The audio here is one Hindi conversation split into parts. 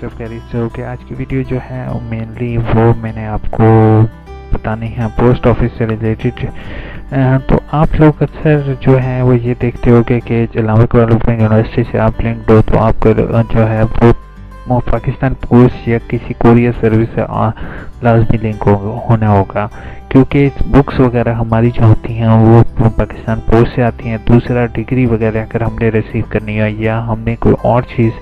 सब खैरियत से हो गया। आज की वीडियो जो है मेनली वो मैंने आपको बतानी है पोस्ट ऑफिस से रिलेटेड। तो आप लोग अक्सर जो है वो ये देखते होंगे कि इलामा इकबाल ओपन यूनिवर्सिटी से आप लिंक्ड हो तो आपको जो है वो पाकिस्तान पोस्ट या किसी कोरियर सर्विस से लाजमी लिंक होना होगा, क्योंकि बुक्स वगैरह हमारी जो होती हैं वो पाकिस्तान पोस्ट से आती हैं। दूसरा, डिग्री वगैरह अगर हमने रिसीव करनी हो या हमने कोई और चीज़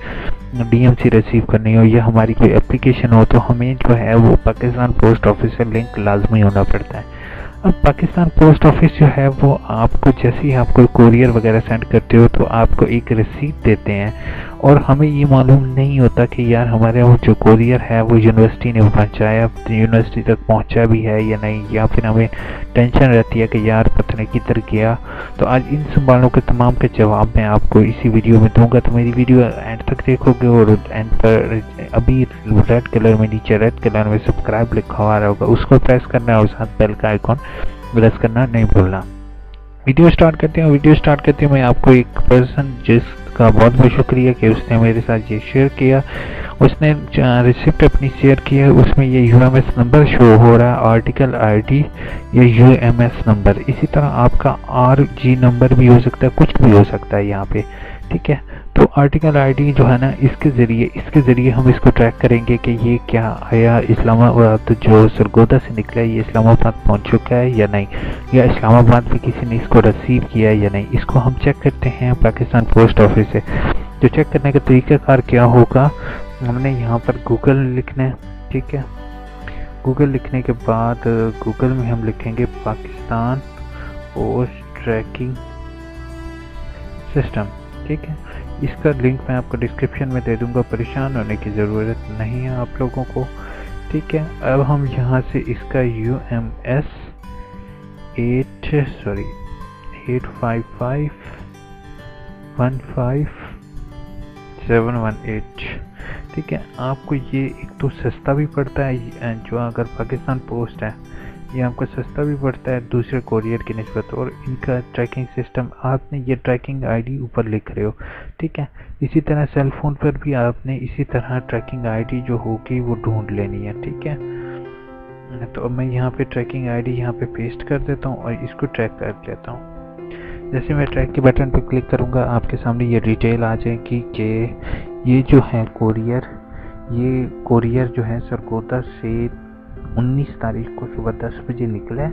डीएमसी रिसीव करनी हो या हमारी कोई एप्लीकेशन हो तो हमें जो है वो पाकिस्तान पोस्ट ऑफिस से लिंक लाजमी होना पड़ता है। अब पाकिस्तान पोस्ट ऑफिस जो है वो आपको जैसे ही आप कोई कोरियर वगैरह सेंड करते हो तो आपको एक रिसीट देते हैं, और हमें ये मालूम नहीं होता कि यार हमारे वो जो कोरियर है वो यूनिवर्सिटी ने पहुंचाया, यूनिवर्सिटी तक पहुंचा भी है या नहीं, या फिर हमें टेंशन रहती है कि यार पता नहीं किधर गया। तो आज इन सवालों के तमाम के जवाब मैं आपको इसी वीडियो में दूंगा, तो मेरी वीडियो एंड तक देखोगे। और एंड पर अभी रेड कलर में नीचे रेड कलर में सब्सक्राइब लिखा हुआ होगा, उसको प्रेस करना है और साथ बेल का आइकॉन प्रेस करना नहीं भूलना। वीडियो स्टार्ट करते हैं मैं आपको एक पर्सन जिसका बहुत बहुत शुक्रिया कि उसने मेरे साथ ये शेयर किया, उसने रिसिप्ट अपनी शेयर की है, उसमें ये यूएमएस नंबर शो हो रहा है, आर्टिकल आईडी या यूएमएस नंबर। इसी तरह आपका आरजी नंबर भी हो सकता है, कुछ भी हो सकता है यहाँ पे, ठीक है। तो आर्टिकल आईडी जो है ना इसके ज़रिए हम इसको ट्रैक करेंगे कि ये क्या आया इस्लामाबाद जो सरगोदा से निकला है, ये इस्लामाबाद पहुंच चुका है या नहीं, या इस्लामाबाद में किसी ने इसको रिसीव किया है या नहीं। इसको हम चेक करते हैं पाकिस्तान पोस्ट ऑफिस से। तो चेक करने का तरीक़ाकार क्या होगा, हमने यहाँ पर गूगल लिखना है, ठीक है। गूगल लिखने के बाद गूगल में हम लिखेंगे पाकिस्तान पोस्ट ट्रैकिंग सिस्टम, ठीक है। इसका लिंक मैं आपको डिस्क्रिप्शन में दे दूंगा, परेशान होने की ज़रूरत नहीं है आप लोगों को, ठीक है। अब हम यहाँ से इसका UMS 855151718, ठीक है। आपको ये एक तो सस्ता भी पड़ता है, जो अगर पाकिस्तान पोस्ट है ये आपको सस्ता भी पड़ता है दूसरे कोरियर की निस्बत, और इनका ट्रैकिंग सिस्टम आपने ये ट्रैकिंग आईडी ऊपर लिख रहे हो, ठीक है। इसी तरह सेल फोन पर भी आपने इसी तरह ट्रैकिंग आईडी जो होगी वो ढूंढ लेनी है, ठीक है। तो अब मैं यहाँ पे ट्रैकिंग आईडी यहाँ पे पेस्ट कर देता हूँ और इसको ट्रैक कर लेता हूँ। जैसे मैं ट्रैक के बटन पर क्लिक करूँगा आपके सामने ये डिटेल आ जाएगी कि ये जो है ये कोरियर जो है सरगोदा से 19 तारीख को सुबह 10 बजे निकला है,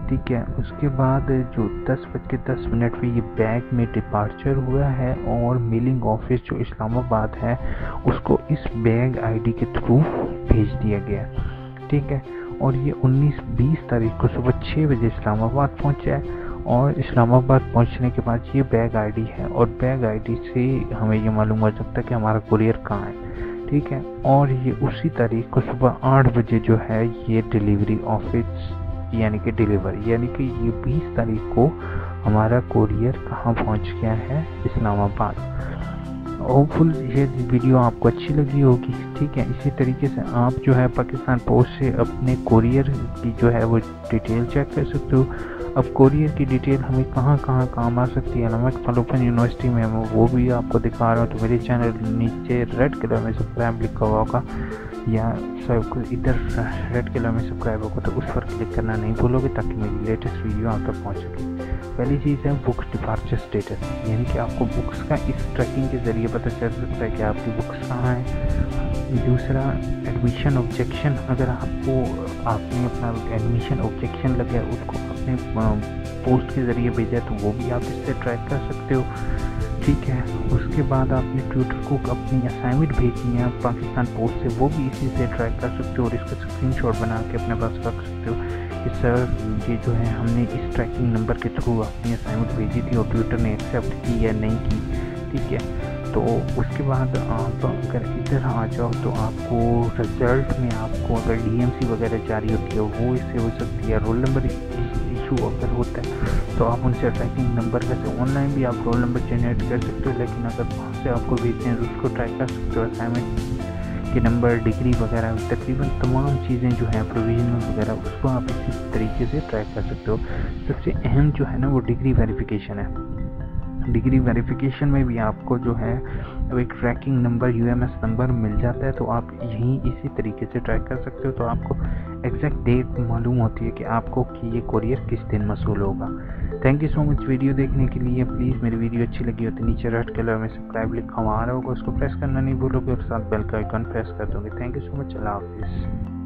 ठीक है। उसके बाद जो 10:10 पे ये बैग में डिपार्चर हुआ है, और मेलिंग ऑफिस जो इस्लामाबाद है उसको इस बैग आईडी के थ्रू भेज दिया गया, ठीक है। और ये 19-20 तारीख को सुबह 6 बजे इस्लामाबाद पहुंचा है, और इस्लामाबाद पहुंचने के बाद ये बैग आईडी है, और बैग आईडी से हमें ये मालूम हो सकता है कि हमारा कुरियर कहाँ है, ठीक है। और ये उसी तारीख को सुबह 8 बजे जो है ये डिलीवरी ऑफिस यानी कि ये 20 तारीख को हमारा कोरियर कहाँ पहुँच गया है, इस्लामाबाद। होपफुल ये वीडियो आपको अच्छी लगी होगी, ठीक है। इसी तरीके से आप जो है पाकिस्तान पोस्ट से अपने कोरियर की जो है वो डिटेल चेक कर सकते हो। अब कोरियर की डिटेल हमें कहाँ काम आ सकती है, इलामा इकबाल ओपन यूनिवर्सिटी में वो भी आपको दिखा रहा हूँ। तो मेरे चैनल नीचे रेड कलर में सब्सक्राइब लिखा हुआ होगा, या सब इधर रेड कलर में सब्सक्राइब होगा, तो उस पर क्लिक करना नहीं भूलोगे ताकि मेरी लेटेस्ट वीडियो आप तक पहुँच सके। पहली चीज़ है बुक्स डिपार्चर स्टेटस, यानी कि आपको बुक्स का इस ट्रैकिंग के ज़रिए पता चल सकता है कि आपकी बुक्स कहाँ हैं। दूसरा, एडमिशन ऑब्जेक्शन, अगर आपने अपना एडमिशन ऑब्जेक्शन लगा उसको अपने पोस्ट के ज़रिए भेजा तो वो भी आप इससे ट्रैक कर सकते हो, ठीक है। उसके बाद आपने ट्यूटर को अपनी असाइनमेंट भेजनी है पाकिस्तान पोस्ट से, वो भी इसी से ट्रैक कर सकते हो, और इसका स्क्रीनशॉट बना के अपने पास रख सकते हो कि सर ये जो है हमने इस ट्रैकिंग नंबर के थ्रू अपनी असाइनमेंट भेजी थी और ट्यूटर ने एक्सेप्ट की या नहीं की, ठीक है। तो उसके बाद आप अगर इधर आ जाओ तो आपको रिजल्ट में आपको अगर डीएमसी वगैरह जारी होती है वो इससे हो सकती है। रोल नंबर इशू अगर होता है तो आप उनसे ट्रैकिंग नंबर वैसे ऑनलाइन भी आप रोल नंबर जनरेट कर सकते हो, लेकिन अगर वहाँ से आपको भेजते हैं तो उसको ट्रैक कर सकते हो। असाइनमेंट के नंबर, डिग्री वगैरह, तकरीबन तमाम चीज़ें जो हैं प्रोविजनल वगैरह उसको आप इसी तरीके से ट्रैक कर सकते हो। सबसे अहम जो है ना वो डिग्री वेरिफिकेशन है। डिग्री वेरिफिकेशन में भी आपको जो है अब एक ट्रैकिंग नंबर UMS नंबर मिल जाता है, तो आप यहीं इसी तरीके से ट्रैक कर सकते हो। तो आपको एग्जैक्ट डेट मालूम होती है कि आपको कि ये कोरियर किस दिन मसूल होगा। Thank you so much video देखने के लिए। प्लीज़ मेरी वीडियो अच्छी लगी हो तो नीचे रेड कलर में सब्सक्राइब लिखा हुआ आ रहा होगा, उसको प्रेस करना नहीं भूलोगे और साथ बेल का आइकन प्रेस कर दोगे। Thank you so much. अल्लाह हाफिज़।